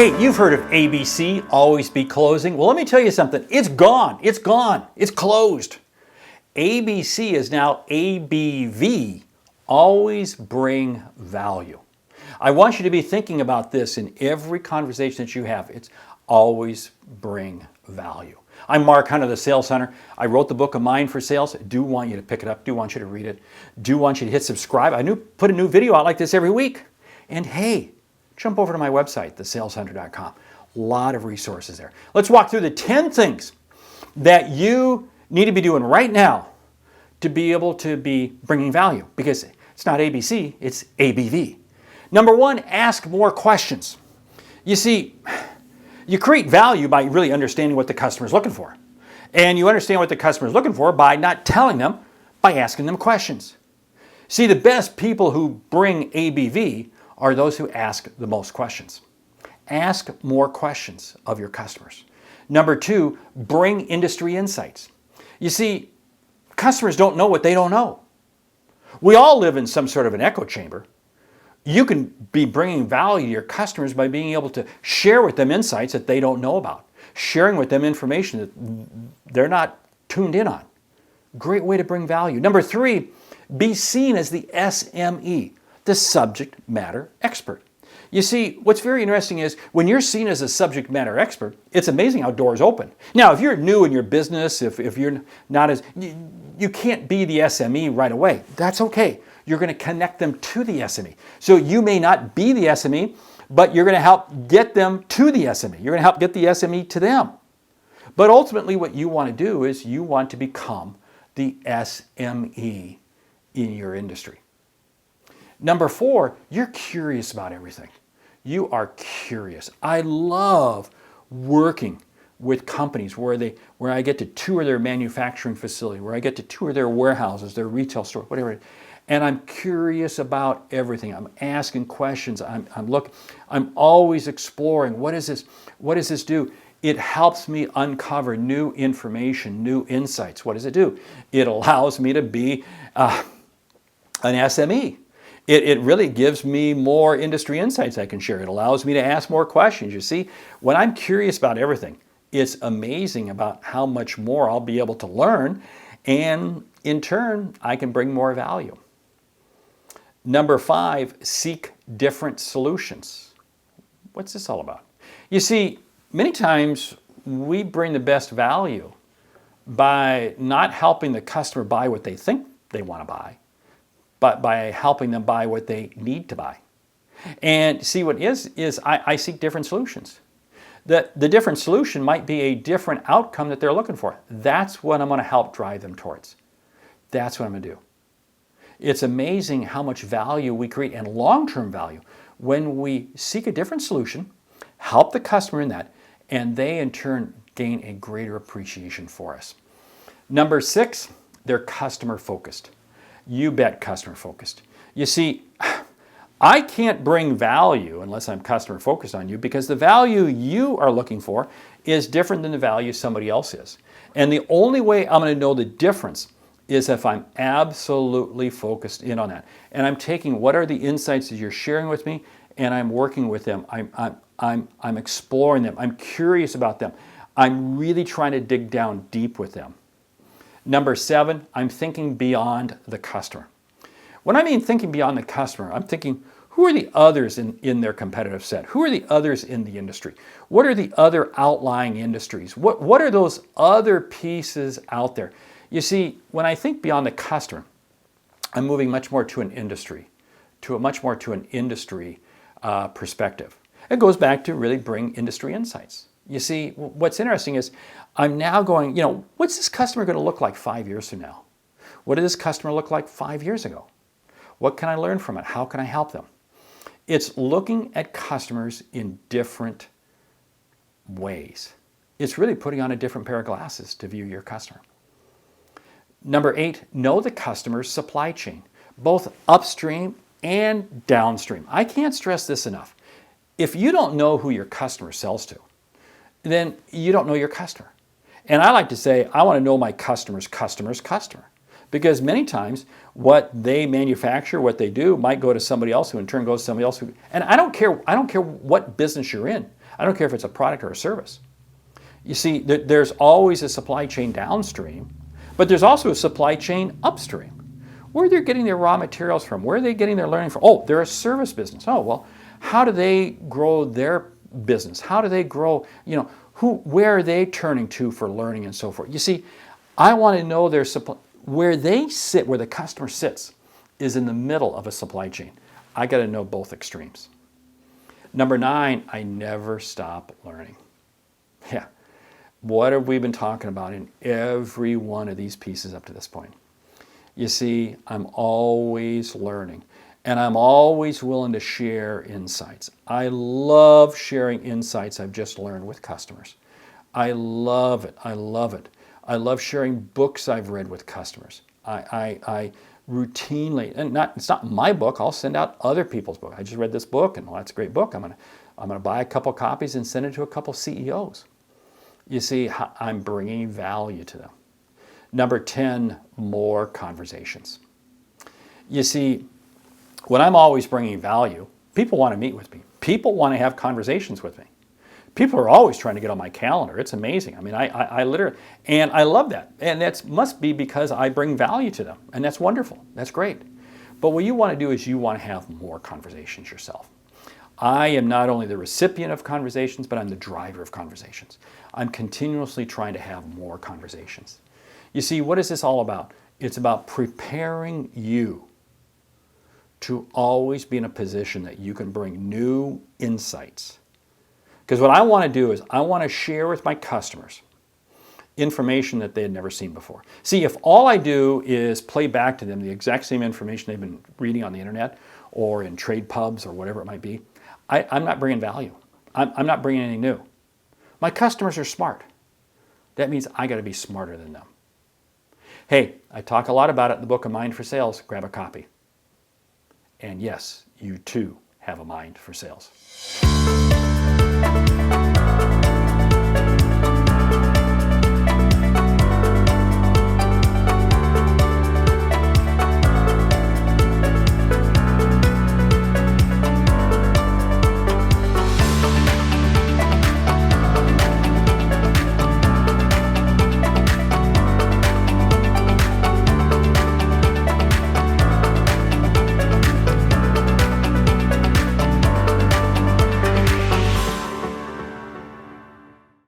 Hey, you've heard of ABC, always be closing. Well, let me tell you something. It's gone. It's gone. It's closed. ABC is now ABV, always bring value. I want you to be thinking about this in every conversation that you have. It's always bring value. I'm Mark Hunter, the Sales Hunter. I wrote the book of mine for sales. Do want you to pick it up. Do want you to read it. Do want you to hit subscribe. I put a new video out like this every week. And hey, jump over to my website, thesaleshunter.com. A lot of resources there. Let's walk through the 10 things that you need to be doing right now to be able to be bringing value, because it's not ABC, it's ABV. Number one, ask more questions. You see, you create value by really understanding what the customer is looking for. And you understand what the customer is looking for by not telling them, by asking them questions. See, the best people who bring ABV are those who ask the most questions. Ask more questions of your customers. Number two, bring industry insights. You see, customers don't know what they don't know. We all live in some sort of an echo chamber. You can be bringing value to your customers by being able to share with them insights that they don't know about, sharing with them information that they're not tuned in on. Great way to bring value. Number three, be seen as the SME, the subject matter expert. You see, what's very interesting is when you're seen as a subject matter expert, it's amazing how doors open. Now, if you're new in your business, if you're not as, you can't be the SME right away. That's okay. You're going to connect them to the SME. So you may not be the SME, but you're going to help get them to the SME. You're going to help get the SME to them. But ultimately what you want to do is you want to become the SME in your industry. Number four, you're curious about everything. You are curious. I love working with companies where I get to tour their manufacturing facility, where I get to tour their warehouses, their retail store, whatever it is. And I'm curious about everything. I'm asking questions. I'm always exploring. What is this? What does this do? It helps me uncover new information, new insights. What does it do? It allows me to be an SME. It really gives me more industry insights I can share. It allows me to ask more questions. You see, when I'm curious about everything, it's amazing about how much more I'll be able to learn, and in turn, I can bring more value. Number five, seek different solutions. What's this all about? You see, many times we bring the best value by not helping the customer buy what they think they want to buy, but by helping them buy what they need to buy. And see, what is I seek different solutions. The different solution might be a different outcome that they're looking for. That's what I'm going to help drive them towards. That's what I'm going to do. It's amazing how much value we create, and long-term value, when we seek a different solution, help the customer in that, and they in turn gain a greater appreciation for us. Number six, they're customer-focused. You bet, customer-focused. You see, I can't bring value unless I'm customer-focused on you, because the value you are looking for is different than the value somebody else is. And the only way I'm going to know the difference is if I'm absolutely focused in on that. And I'm taking what are the insights that you're sharing with me, and I'm working with them. I'm exploring them. I'm curious about them. I'm really trying to dig down deep with them. Number seven, I'm thinking beyond the customer. When I mean thinking beyond the customer, I'm thinking, who are the others in their competitive set? Who are the others in the industry? What are the other outlying industries? What are those other pieces out there? You see, when I think beyond the customer, I'm moving much more to an industry, perspective. It goes back to really bring industry insights. You see, what's interesting is I'm now going, what's this customer going to look like 5 years from now? What did this customer look like 5 years ago? What can I learn from it? How can I help them? It's looking at customers in different ways. It's really putting on a different pair of glasses to view your customer. Number eight, know the customer's supply chain, both upstream and downstream. I can't stress this enough. If you don't know who your customer sells to, then you don't know your customer. And I like to say, I want to know my customer's customer's customer. Because many times what they manufacture, what they do, might go to somebody else who in turn goes to somebody else. And I don't care what business you're in. I don't care if it's a product or a service. You see, there's always a supply chain downstream, but there's also a supply chain upstream. Where they're getting their raw materials from, where are they getting their learning from? Oh, they're a service business. Oh, well, how do they grow their business? How do they grow, where are they turning to for learning and so forth? You see, I want to know their supply, where they sit, where the customer sits, is in the middle of a supply chain. I got to know both extremes. Number 9, I never stop learning. Yeah. What have we been talking about in every one of these pieces up to this point? You see, I'm always learning, and I'm always willing to share insights. I love sharing insights I've just learned with customers. I love it. I love it. I love sharing books I've read with customers. I routinely, and it's not my book, I'll send out other people's books. I just read this book, and well, that's a great book. I'm gonna buy a couple copies and send it to a couple CEOs. You see, I'm bringing value to them. Number 10, more conversations. You see, when I'm always bringing value, people want to meet with me. People want to have conversations with me. People are always trying to get on my calendar. It's amazing. I mean, I literally, and I love that. And that must be because I bring value to them. And that's wonderful. That's great. But what you want to do is you want to have more conversations yourself. I am not only the recipient of conversations, but I'm the driver of conversations. I'm continuously trying to have more conversations. You see, what is this all about? It's about preparing you to always be in a position that you can bring new insights. Because what I want to do is I want to share with my customers information that they had never seen before. See, if all I do is play back to them the exact same information they've been reading on the internet or in trade pubs or whatever it might be, I'm not bringing value. I'm not bringing anything new. My customers are smart. That means I got to be smarter than them. Hey, I talk a lot about it in the book, A Mind for Sales. Grab a copy. And yes, you too have a mind for sales.